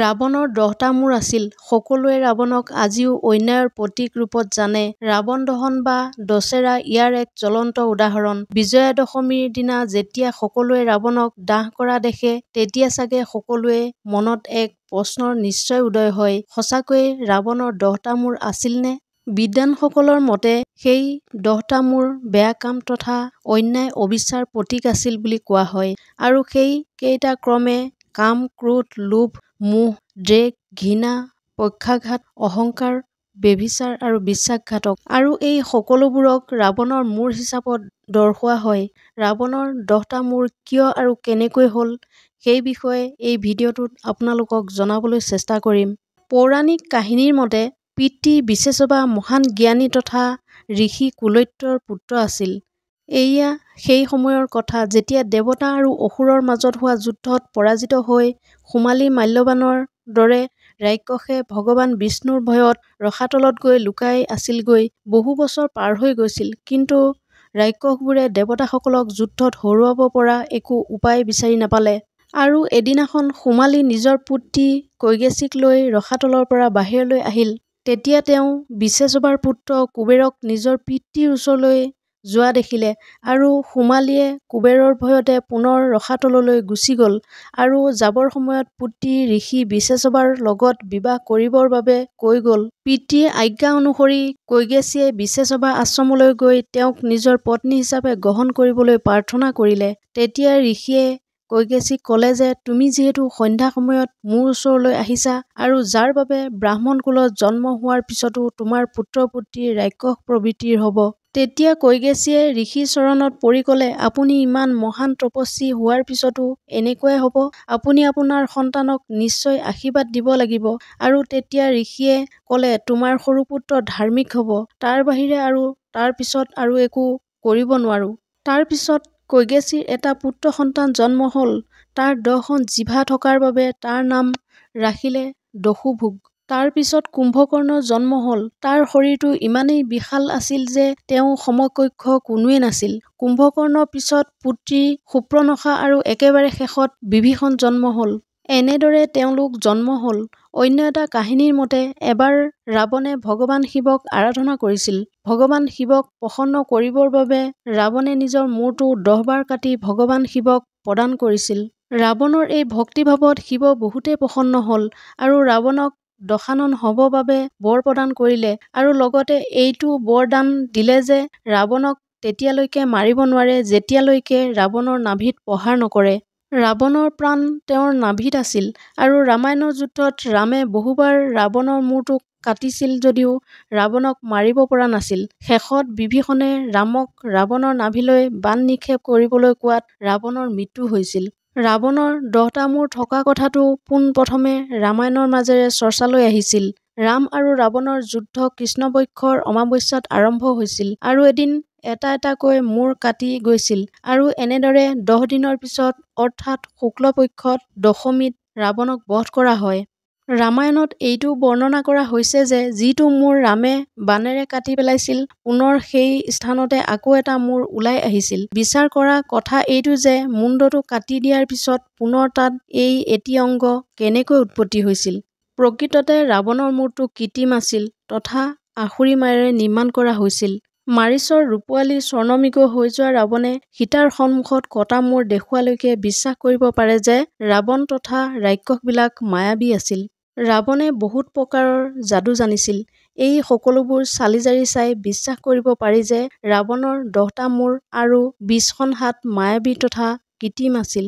ৰাৱণৰ 10টা মূৰ আছিল। সকলোৱে ৰাৱণক আজিও অন্যায়ৰ প্ৰতীক ৰূপত জানে। ৰাৱণ দহন বা দশেৰা ইয়াৰ এক জ্বলন্ত উদাহৰণ। বিজয়া দশমীৰ দিনা যেতিয়া সকলোৱে ৰাৱণক দাহ কৰা দেখে, তেতিয়া চাগে সকলোৱে মনত এক প্ৰশ্নৰ নিশ্চয় উদয় হয়, সঁচাকৈয়ে ৰাৱণৰ 10টা মূৰ আছিলনে? বিদ্বানসকলৰ মতে সেই 10টা মূৰ বেয়া কাম তথা অন্যায় অবিচাৰ প্ৰতীক আছিল বুলি কোৱা হয়। আৰু সেই কেইটা ক্ৰমে কাম, ক্ৰোধ, লোভ, মোহ, দ্বেষ, ঘৃণা, পক্ষাঘাত, অহংকাৰ, ব্যভিচাৰ আৰু বিশ্বাসঘাতক। আৰু এই সকলোবোৰক ৰাৱণৰ মূৰ হিচাপত দৰ্শোৱা হয়। ৰাৱণৰ 10টা মূৰ কিয় আৰু কেনেকৈ হ'ল, সেই বিষয়ে এই ভিডিঅ'টোত আপোনালোকক জনাবলৈ চেষ্টা কৰিম। পৌৰাণিক কাহিনীৰ মতে পিতৃ বিশেষবা মহান জ্ঞানী তথা ঋষি কুলত্যৰ পুত্ৰ আছিল। এয়া সেই সময়ৰ কথা যেতিয়া দেৱতা আৰু অসুৰৰ মাজত হোৱা যুদ্ধত পৰাজিত হৈ সুমালী মাল্যবানৰ দৰে ৰাক্ষসে ভগৱান বিষ্ণুৰ ভয়ত ৰসাতলত গৈ লুকাই আছিলগৈ। বহু বছৰ পাৰ হৈ গৈছিল, কিন্তু ৰাক্ষসবোৰে দেৱতাসকলক যুদ্ধত হৰুৱাব পৰা একো উপায় বিচাৰি নাপালে। আৰু এদিনাখন সুমালী নিজৰ পুত্ৰী কৈকেশীক লৈ ৰসাতলৰ পৰা বাহিৰলৈ আহিল। তেতিয়া তেওঁ বিশেষবাৰ পুত্ৰ কুবেৰক নিজৰ পিতৃৰ ওচৰলৈ যোৱা দেখিলে আৰু সুমালীয়ে কুবেৰৰ ভয়তে পুনৰ ৰসাতললৈ গুচি গ'ল আৰু যাবৰ সময়ত পুত্ৰী ঋষি বিশেষবাৰ লগত বিবাহ কৰিবৰ বাবে কৈ গ'ল। পিতৃৰ আজ্ঞা অনুসৰি কৈকেশীয়ে বিশেষবাৰ আশ্ৰমলৈ গৈ তেওঁক নিজৰ পত্নী হিচাপে গ্ৰহণ কৰিবলৈ প্ৰাৰ্থনা কৰিলে। তেতিয়া ঋষিয়ে কৈকেশীক ক'লে যে তুমি যিহেতু সন্ধ্যা সময়ত মোৰ ওচৰলৈ আহিছা আৰু যাৰ বাবে ব্ৰাহ্মণ কুলত জন্ম হোৱাৰ পিছতো তোমাৰ পুত্ৰ পুত্ৰী ৰাক্ষস প্ৰবৃত্তিৰ হ'ব। তেতিয়া কৈকেশীয়ে ঋষিৰ চৰণত পৰি ক'লে, আপুনি ইমান মহান তপস্বী হোৱাৰ পিছতো এনেকুৱাই হ'ব। আপুনি আপোনাৰ সন্তানক নিশ্চয় আশীৰ্বাদ দিব লাগিব। আৰু তেতিয়া ঋষিয়ে ক'লে, তোমাৰ সৰু পুত্ৰ ধাৰ্মিক হ'ব, তাৰ বাহিৰে আৰু তাৰ পিছত আৰু একো কৰিব নোৱাৰো। তাৰ পিছত কৈকেশীৰ এটা পুত্ৰ সন্তান জন্ম হ'ল। তাৰ 10খন জিভা থকাৰ বাবে তাৰ নাম ৰাখিলে দশুভুগ। তাৰ পিছত কুম্ভকৰ্ণৰ জন্ম হ'ল। তাৰ শৰীৰটো ইমানেই বিশাল আছিল যে তেওঁৰ সমকক্ষ কোনোৱেই নাছিল। কুম্ভকৰ্ণৰ পিছত পুত্ৰী সুপ্ৰনখা আৰু একেবাৰে শেষত বিভীষণ জন্ম হ'ল। এনেদৰে তেওঁলোক জন্ম হ'ল। অন্য এটা কাহিনীৰ মতে এবাৰ ৰাৱণে ভগৱান শিৱক আৰাধনা কৰিছিল। ভগৱান শিৱক প্ৰসন্ন কৰিবৰ বাবে ৰাৱণে নিজৰ মূৰটো 10 বাৰ কাটি ভগৱান শিৱক প্ৰদান কৰিছিল। ৰাৱণৰ এই ভক্তিভাৱত শিৱ বহুতেই প্ৰসন্ন হ'ল আৰু ৰাৱণক দশানন হ'ব বাবে বৰ প্ৰদান কৰিলে আৰু লগতে এইটো বৰদান দিলে যে ৰাৱণক তেতিয়ালৈকে মাৰিব নোৱাৰে যেতিয়ালৈকে ৰাৱণৰ নাভিত প্ৰহাৰ নকৰে। ৰাৱণৰ প্ৰাণ তেওঁৰ নাভিত আছিল আৰু ৰামায়ণৰ যুদ্ধত ৰামে বহুবাৰ ৰাৱণৰ মূৰটো কাটিছিল যদিও ৰাৱণক মাৰিব পৰা নাছিল। শেষত বিভীষণে ৰামক ৰাৱণৰ নাভিলৈ বাণ নিক্ষেপ কৰিবলৈ কোৱাত ৰাৱণৰ মৃত্যু হৈছিল। ৰাৱণৰ 10টা মূৰ থকা কথাটো পোনপ্ৰথমে ৰামায়ণৰ মাজেৰে চৰ্চালৈ আহিছিল। ৰাম আৰু ৰাৱণৰ যুদ্ধ কৃষ্ণপক্ষৰ অমাৱস্যাত আৰম্ভ হৈছিল আৰু এদিন এটা এটাকৈ মূৰ কাটি গৈছিল আৰু এনেদৰে 10 দিনৰ পিছত অৰ্থাৎ শুক্লপক্ষত দশমীত ৰাৱণক বধ কৰা হয়। ৰামায়ণত এইটো বৰ্ণনা কৰা হৈছে যে যিটো মূৰ ৰামে বাণেৰে কাটি পেলাইছিল, পুনৰ সেই স্থানতে আকৌ এটা মূৰ ওলাই আহিছিল। বিচাৰ কৰা কথা এইটো যে মুণ্ডটো কাটি দিয়াৰ পিছত পুনৰ তাত এই এটি অংগ কেনেকৈ উৎপত্তি হৈছিল। প্ৰকৃততে ৰাৱণৰ মূৰটো কৃত্ৰিম আছিল তথা আসুৰী মায়াৰে নিৰ্মাণ কৰা হৈছিল। মাৰিচৰ ৰূপোৱালী স্বৰ্ণমৃগ হৈ যোৱা ৰাৱণে সীতাৰ সন্মুখত কটা মূৰ দেখুওৱালৈকে বিশ্বাস কৰিব পাৰে যে ৰাৱণ তথা ৰাক্ষসবিলাক মায়াবী আছিল। ৰাৱণে বহুত প্ৰকাৰৰ যাদু জানিছিল। এই সকলোবোৰ চালিজাৰি চাই বিশ্বাস কৰিব পাৰি যে ৰাৱণৰ 10টা মূৰ আৰু 20খন হাত মায়াবী তথা কৃত্ৰিম আছিল।